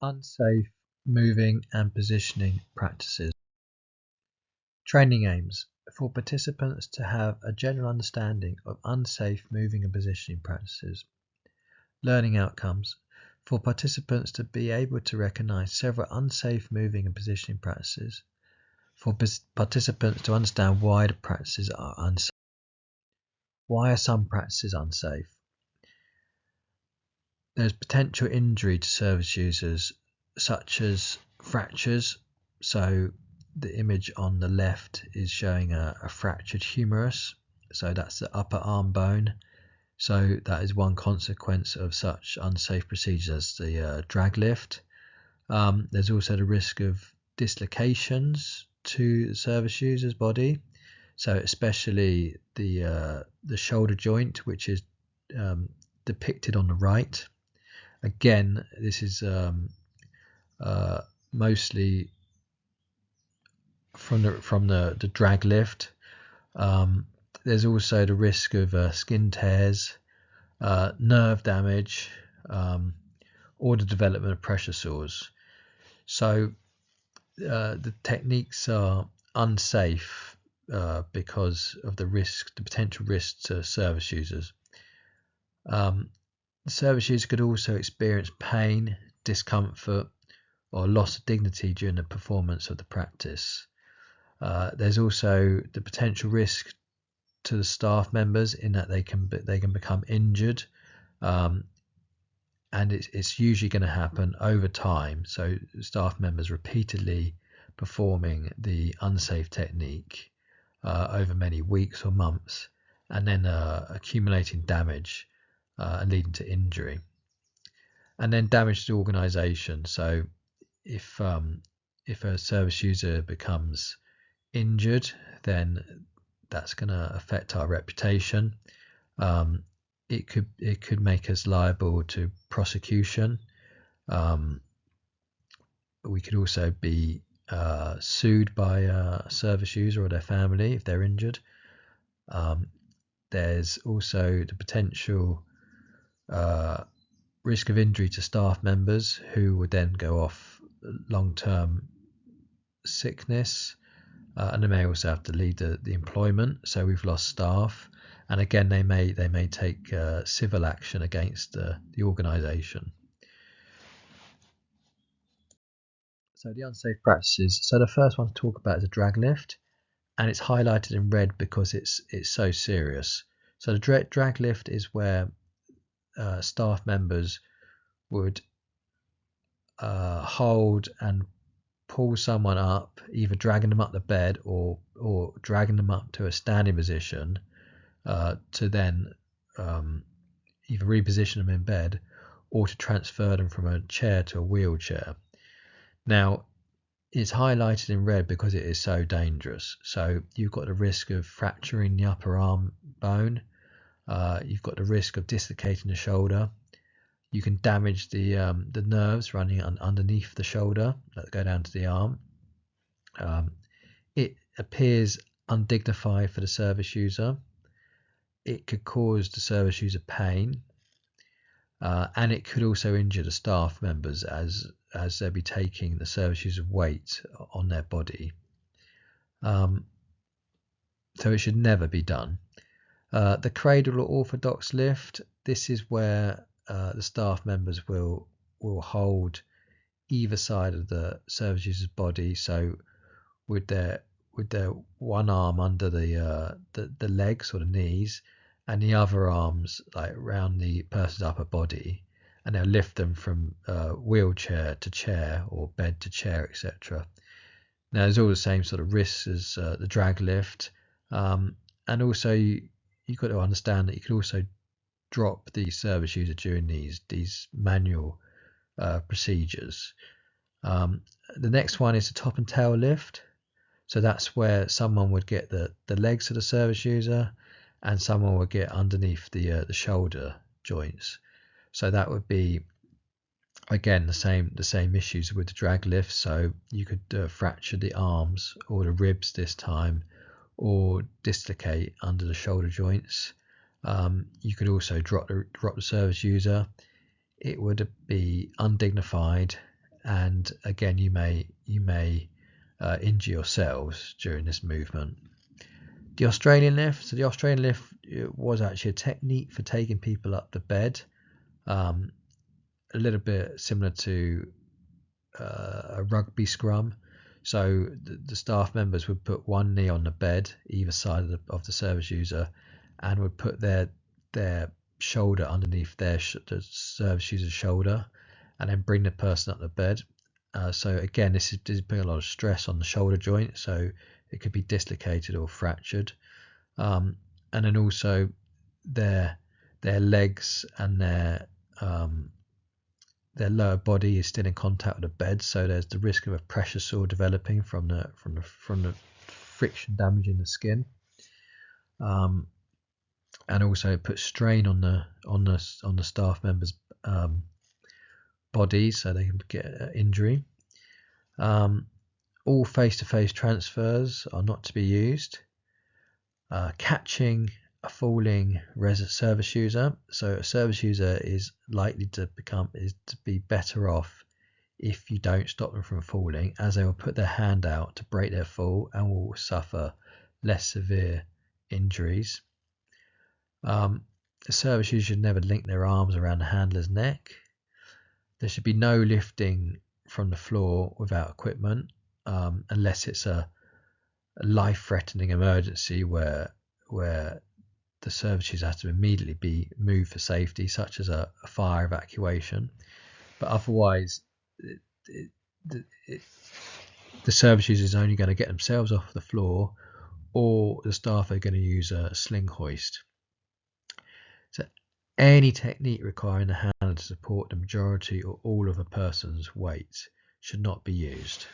Unsafe moving and positioning practices. Training aims for participants to have a general understanding of unsafe moving and positioning practices. Learning outcomes for participants to be able to recognize several unsafe moving and positioning practices. For participants to understand why the practices are unsafe. Why are some practices unsafe? There's potential injury to service users, such as fractures. So the image on the left is showing a fractured humerus. So that's the upper arm bone. So that is one consequence of such unsafe procedures as the drag lift. There's also the risk of dislocations to the service user's body. So especially the shoulder joint, which is depicted on the right. Again, this is mostly from the drag lift. There's also the risk of skin tears, nerve damage, or the development of pressure sores. So the techniques are unsafe because of the potential risk to service users. The service user could also experience pain, discomfort, or loss of dignity during the performance of the practice. There's also the potential risk to the staff members in that they can become injured, and it's usually going to happen over time. So staff members repeatedly performing the unsafe technique over many weeks or months, and then accumulating damage and leading to injury. And then damage to the organisation. So if a service user becomes injured, then that's going to affect our reputation. It could make us liable to prosecution. We could also be sued by a service user or their family if they're injured. There's also the potential risk of injury to staff members who would then go off long-term sickness, and they may also have to leave the employment. So we've lost staff, and again they may take civil action against the organisation. So the unsafe practices. So the first one to talk about is a drag lift, and it's highlighted in red because it's so serious. So the drag lift is where staff members would hold and pull someone up, either dragging them up the bed or dragging them up to a standing position to then either reposition them in bed or to transfer them from a chair to a wheelchair. Now, it's highlighted in red because it is so dangerous. So you've got the risk of fracturing the upper arm bone. You've got the risk of dislocating the shoulder. You can damage the nerves running underneath the shoulder that go down to the arm. It appears undignified for the service user. It could cause the service user pain, and it could also injure the staff members as they'll be taking the service user's weight on their body. So it should never be done. The cradle or orthodox lift. This is where the staff members will hold either side of the service user's body. So with their one arm under the legs or the knees, and the other arms like around the person's upper body, and they'll lift them from wheelchair to chair or bed to chair, etc. Now there's all the same sort of risks as the drag lift, and also you've got to understand that you could also drop the service user during these manual procedures. The next one is the top and tail lift. So that's where someone would get the legs of the service user, and someone would get underneath the shoulder joints. So that would be again the same issues with the drag lift. So you could fracture the arms or the ribs this time, or dislocate under the shoulder joints. You could also drop the service user. It would be undignified, and again you may injure yourselves during this movement. The Australian lift. So the Australian lift was actually a technique for taking people up the bed, a little bit similar to a rugby scrum. So the staff members would put one knee on the bed either side of the service user, and would put their shoulder underneath the service user's shoulder, and then bring the person up the bed. So again, this is putting a lot of stress on the shoulder joint, so it could be dislocated or fractured. And then also their legs and their lower body is still in contact with the bed, so there's the risk of a pressure sore developing from the friction damaging the skin. And also it puts strain on the staff members' bodies, so they can get injury. All face-to-face transfers are not to be used. Catching a falling service user. So a service user is likely to be better off if you don't stop them from falling, as they will put their hand out to break their fall and will suffer less severe injuries. The service user should never link their arms around the handler's neck. There should be no lifting from the floor without equipment, unless it's a life-threatening emergency where the service user has to immediately be moved for safety, such as a fire evacuation. But otherwise, the service user is only going to get themselves off the floor, or the staff are going to use a sling hoist. So any technique requiring the handler to support the majority or all of a person's weight should not be used.